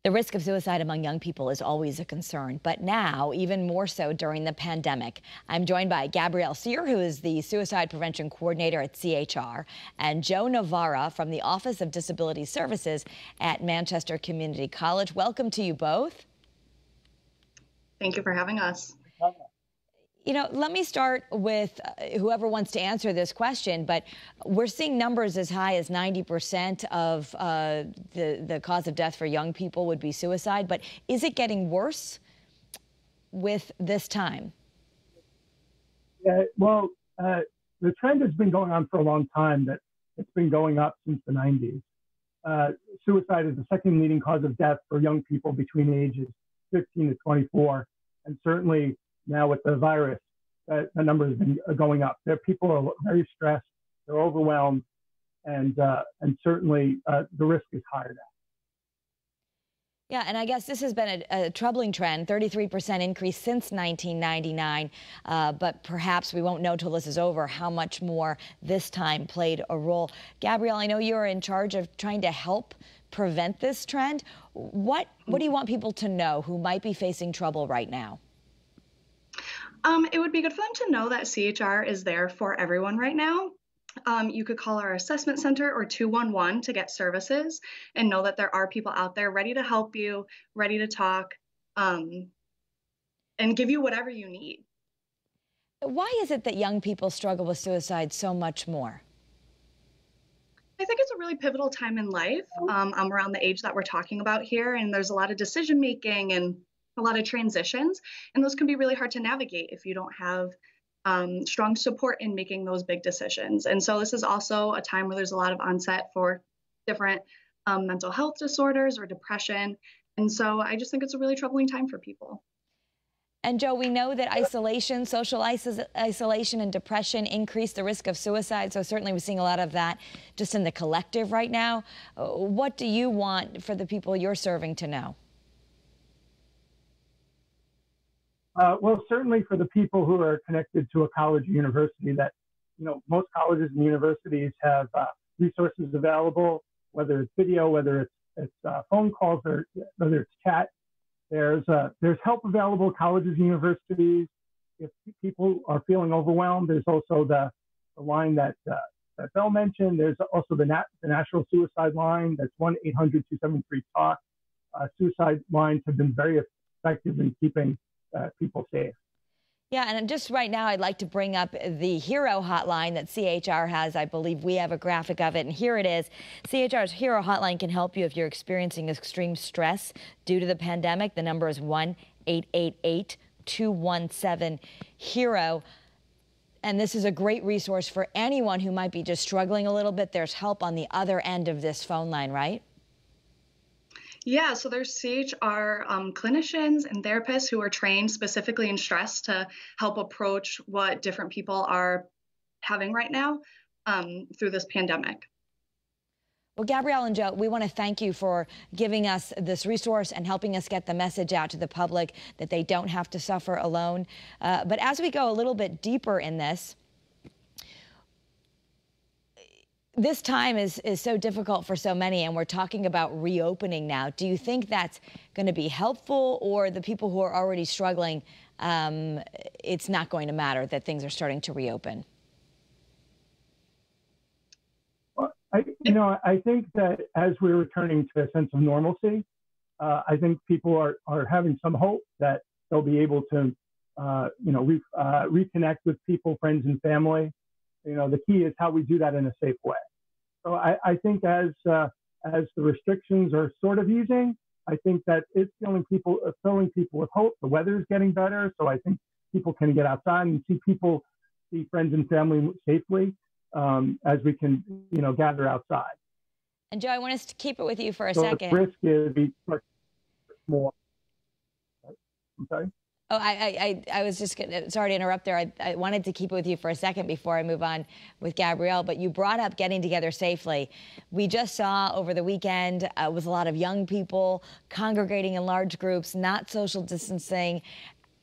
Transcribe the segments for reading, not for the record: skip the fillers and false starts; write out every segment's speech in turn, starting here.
The risk of suicide among young people is always a concern, but now even more so during the pandemic. I'm joined by Gabrielle Sear, who is the Suicide Prevention Coordinator at CHR, and Joe Navarra from the Office of Disability Services at Manchester Community College. Welcome to you both. Thank you for having us. You know, let me start with whoever wants to answer this question, but we're seeing numbers as high as 90% of the cause of death for young people would be suicide. But is it getting worse with this time? Yeah, well, the trend has been going on for a long time, that it's been going up since the 90s. Suicide is the second leading cause of death for young people between ages 15 to 24. And certainly now with the virus, the number has been going up. People are very stressed, they're overwhelmed, and certainly the risk is higher now. Yeah, and I guess this has been a troubling trend, 33% increase since 1999, but perhaps we won't know till this is over how much more this time played a role. Gabrielle, I know you're in charge of trying to help prevent this trend. What do you want people to know who might be facing trouble right now? It would be good for them to know that CHR is there for everyone right now. You could call our assessment center or 211 to get services and know that there are people out there ready to help you, ready to talk, and give you whatever you need. Why is it that young people struggle with suicide so much more? I think it's a really pivotal time in life. I'm around the age that we're talking about here, and there's a lot of decision making and a lot of transitions, and those can be really hard to navigate if you don't have strong support in making those big decisions. And so this is also a time where there's a lot of onset for different mental health disorders or depression. And so I just think it's a really troubling time for people. And Joe, we know that isolation, social isolation and depression increase the risk of suicide. So certainly we're seeing a lot of that just in the collective right now. What do you want for the people you're serving to know? Well, certainly for the people who are connected to a college or university, that, most colleges and universities have resources available, whether it's video, whether it's phone calls, or whether it's chat. There's help available at colleges and universities. If people are feeling overwhelmed, there's also the line that Belle mentioned. There's also the National Suicide Line. That's 1-800-273-TALK. Suicide lines have been very effective in keeping people safe. Yeah, and just right now, I'd like to bring up the Hero Hotline that CHR has. I believe we have a graphic of it, and here it is. CHR's Hero Hotline can help you if you're experiencing extreme stress due to the pandemic. The number is 1-888-217-HERO. And this is a great resource for anyone who might be just struggling a little bit. There's help on the other end of this phone line, right? Yeah, so there's CHR clinicians and therapists who are trained specifically in stress to help approach what different people are having right now through this pandemic. Well, Gabrielle and Joe, we want to thank you for giving us this resource and helping us get the message out to the public that they don't have to suffer alone. But as we go a little bit deeper in this time is so difficult for so many, and we're talking about reopening now. Do you think that's going to be helpful, or the people who are already struggling, it's not going to matter that things are starting to reopen? Well, I think that as we're returning to a sense of normalcy, I think people are having some hope that they'll be able to, reconnect with people, friends, and family. The key is how we do that in a safe way. So I think as the restrictions are sort of easing, I think that it's filling people with hope. The weather is getting better, so I think people can get outside and see friends and family safely as we can, gather outside. And Joe, I want us to keep it with you for a second. The risk is much more. I'm sorry. Oh, I was just sorry to interrupt there. I wanted to keep it with you for a second before I move on with Gabrielle, but you brought up getting together safely. We just saw over the weekend with a lot of young people congregating in large groups, not social distancing.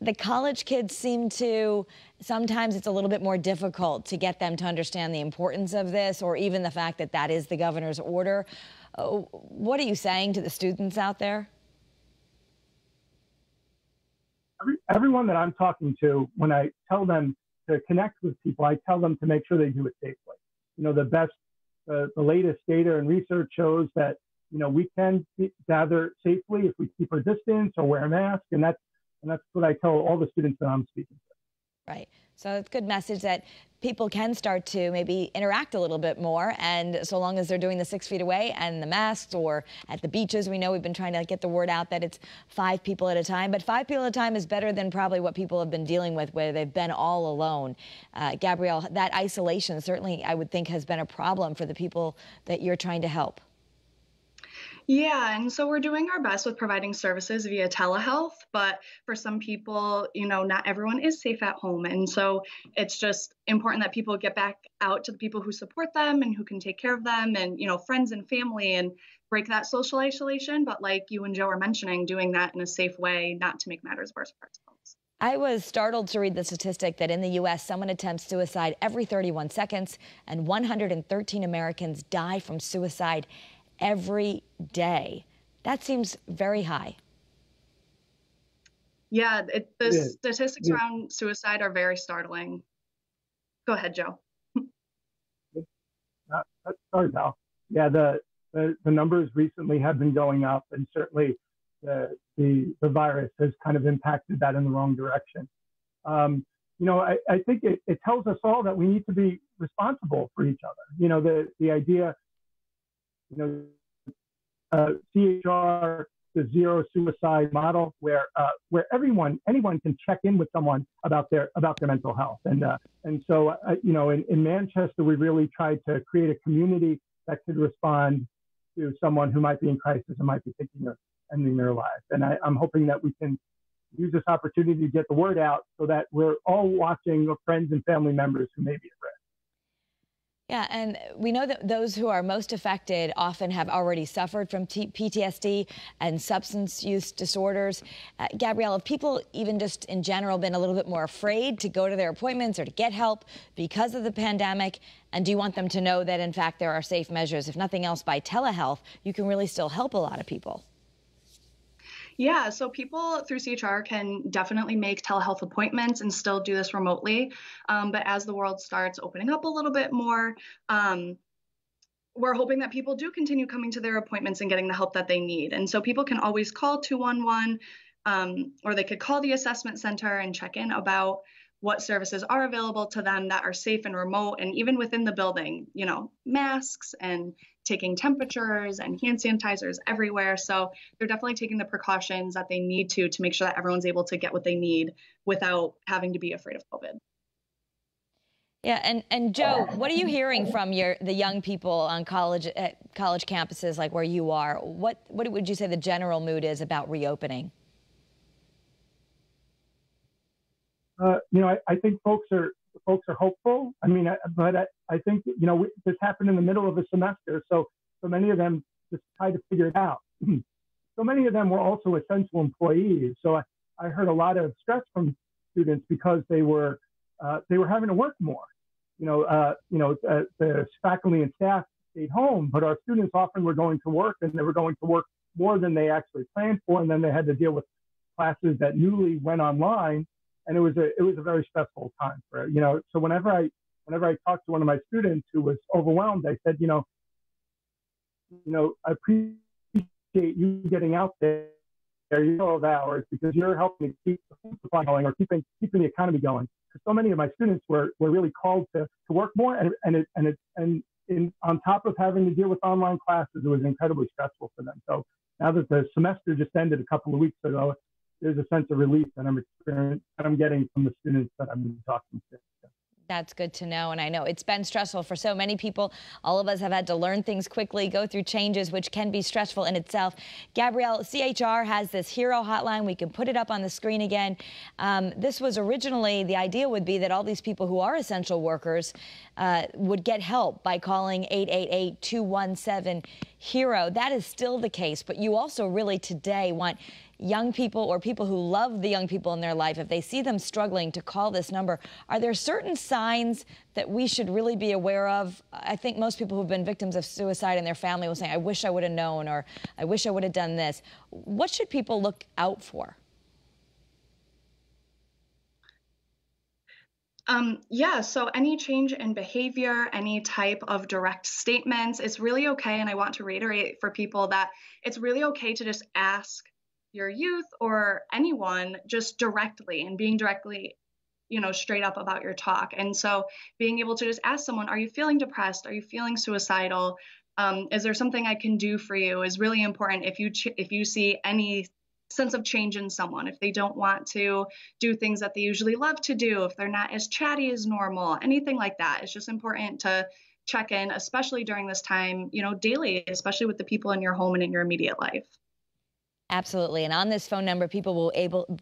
The college kids seem to, sometimes it's a little bit more difficult to get them to understand the importance of this, or even the fact that that is the governor's order. What are you saying to the students out there? everyone that I'm talking to, when I tell them to connect with people, I tell them to make sure they do it safely. The latest data and research shows that, we can gather safely if we keep our distance or wear a mask. And that's what I tell all the students that I'm speaking to. Right. So it's a good message that people can start to maybe interact a little bit more. And so long as they're doing the 6 feet away and the masks, or at the beaches, we know we've been trying to get the word out that it's 5 people at a time. But 5 people at a time is better than probably what people have been dealing with, where they've been all alone. Gabrielle, that isolation certainly, I would think, has been a problem for the people that you're trying to help. Yeah, and so we're doing our best with providing services via telehealth, but for some people, not everyone is safe at home. And so it's just important that people get back out to the people who support them and who can take care of them, and, friends and family, and break that social isolation. But like you and Joe are mentioning, doing that in a safe way, not to make matters worse for ourselves. I was startled to read the statistic that in the U.S., someone attempts suicide every 31 seconds, and 113 Americans die from suicide every day. That seems very high. Yeah, the statistics around suicide are very startling. Go ahead, Joe. Sorry, Val. Yeah, the numbers recently have been going up, and certainly the virus has kind of impacted that in the wrong direction. I think it tells us all that we need to be responsible for each other. The idea, CHR, the zero suicide model, where anyone can check in with someone about their mental health, and so in Manchester, we really tried to create a community that could respond to someone who might be in crisis and might be thinking of ending their lives. And I'm hoping that we can use this opportunity to get the word out so that we're all watching friends and family members who may be at risk. Yeah, and we know that those who are most affected often have already suffered from PTSD and substance use disorders. Gabrielle, have people even just in general been a little bit more afraid to go to their appointments or to get help because of the pandemic? And do you want them to know that, in fact, there are safe measures? If nothing else, by telehealth, you can really still help a lot of people. Yeah, so people through CHR can definitely make telehealth appointments and still do this remotely. But as the world starts opening up a little bit more, we're hoping that people do continue coming to their appointments and getting the help that they need. And so people can always call 211, or they could call the assessment center and check in about what services are available to them that are safe and remote, and even within the building, masks and taking temperatures and hand sanitizers everywhere. So they're definitely taking the precautions that they need to make sure that everyone's able to get what they need without having to be afraid of COVID. Yeah, and Joe, what are you hearing from the young people on college campuses like where you are? What would you say the general mood is about reopening? I think folks are hopeful. But I think this happened in the middle of a semester, so many of them just tried to figure it out. So many of them were also essential employees. So I heard a lot of stress from students because they were having to work more. The faculty and staff stayed home, but our students often were going to work, and they were going to work more than they actually planned for, and then they had to deal with classes that newly went online. And it was a very stressful time for it. So whenever I talked to one of my students who was overwhelmed, I said, I appreciate you getting out there, of hours, because you're helping to keep the food supply going, or keeping the economy going. Because so many of my students were really called to work more, and on top of having to deal with online classes, it was incredibly stressful for them. So now that the semester just ended a couple of weeks ago, there's a sense of relief that I'm getting from the students that I've been talking to. That's good to know. And I know it's been stressful for so many people. All of us have had to learn things quickly, go through changes, which can be stressful in itself. Gabrielle, CHR has this Hero Hotline. We can put it up on the screen again. This was originally, the idea would be that all these people who are essential workers would get help by calling 888-217-HERO. That is still the case. But you also really today want young people or people who love the young people in their life, if they see them struggling, to call this number. Are there certain signs that we should really be aware of? I think most people who've been victims of suicide and their family will say, I wish I would have known, or I wish I would have done this. What should people look out for? Yeah, so any change in behavior, any type of direct statements, it's really okay. And I want to reiterate for people that it's really okay to just ask your youth or anyone just directly and being directly, straight up about your talk. And so being able to just ask someone, are you feeling depressed? Are you feeling suicidal? Is there something I can do for you is really important if you see any sense of change in someone, if they don't want to do things that they usually love to do, if they're not as chatty as normal, anything like that. It's just important to check in, especially during this time, daily, especially with the people in your home and in your immediate life. Absolutely. And on this phone number, people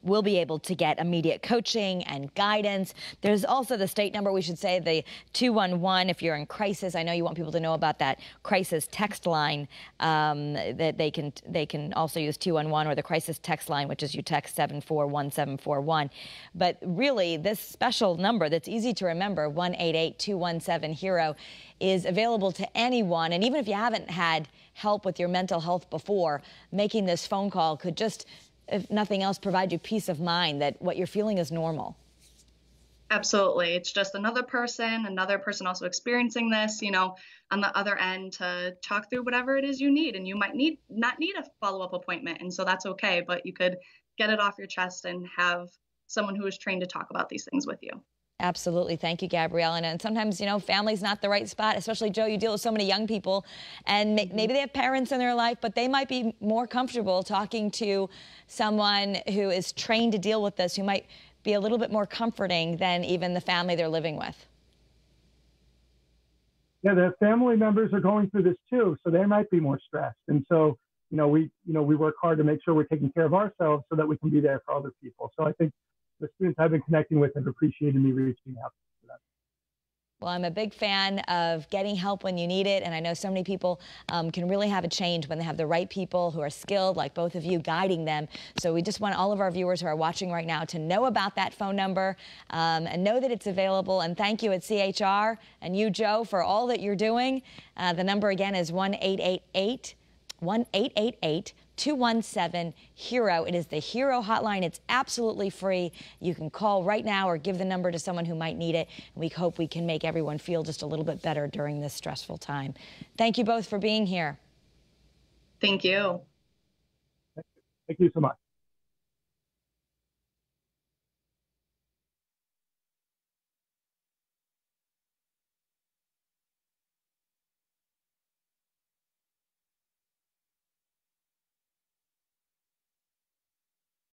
will be able to get immediate coaching and guidance. There's also the state number, we should say, the 211 if you're in crisis. I know you want people to know about that crisis text line, that they can also use 211 or the crisis text line, which is you text 741741. But really, this special number that's easy to remember, 1-888-217-HERO, is available to anyone. And even if you haven't had help with your mental health before, making this phone call could just, if nothing else, provide you peace of mind that what you're feeling is normal. Absolutely. It's just another person also experiencing this, on the other end to talk through whatever it is you need. And you might not need a follow-up appointment. And so that's okay, but you could get it off your chest and have someone who is trained to talk about these things with you. Absolutely. Thank you, Gabrielle. And sometimes, family's not the right spot, especially, Joe, you deal with so many young people, and maybe they have parents in their life, but they might be more comfortable talking to someone who is trained to deal with this, who might be a little bit more comforting than even the family they're living with. Yeah, their family members are going through this too, so they might be more stressed. And so, we work hard to make sure we're taking care of ourselves so that we can be there for other people. So I think the students I've been connecting with have appreciated me reaching out to them. Well, I'm a big fan of getting help when you need it, and I know so many people can really have a change when they have the right people who are skilled, like both of you, guiding them. So we just want all of our viewers who are watching right now to know about that phone number and know that it's available. And thank you at CHR and you, Joe, for all that you're doing. The number again is 1-888-217-HERO. It is the Hero Hotline. It's absolutely free. You can call right now or give the number to someone who might need it. We hope we can make everyone feel just a little bit better during this stressful time. Thank you both for being here. Thank you. Thank you so much.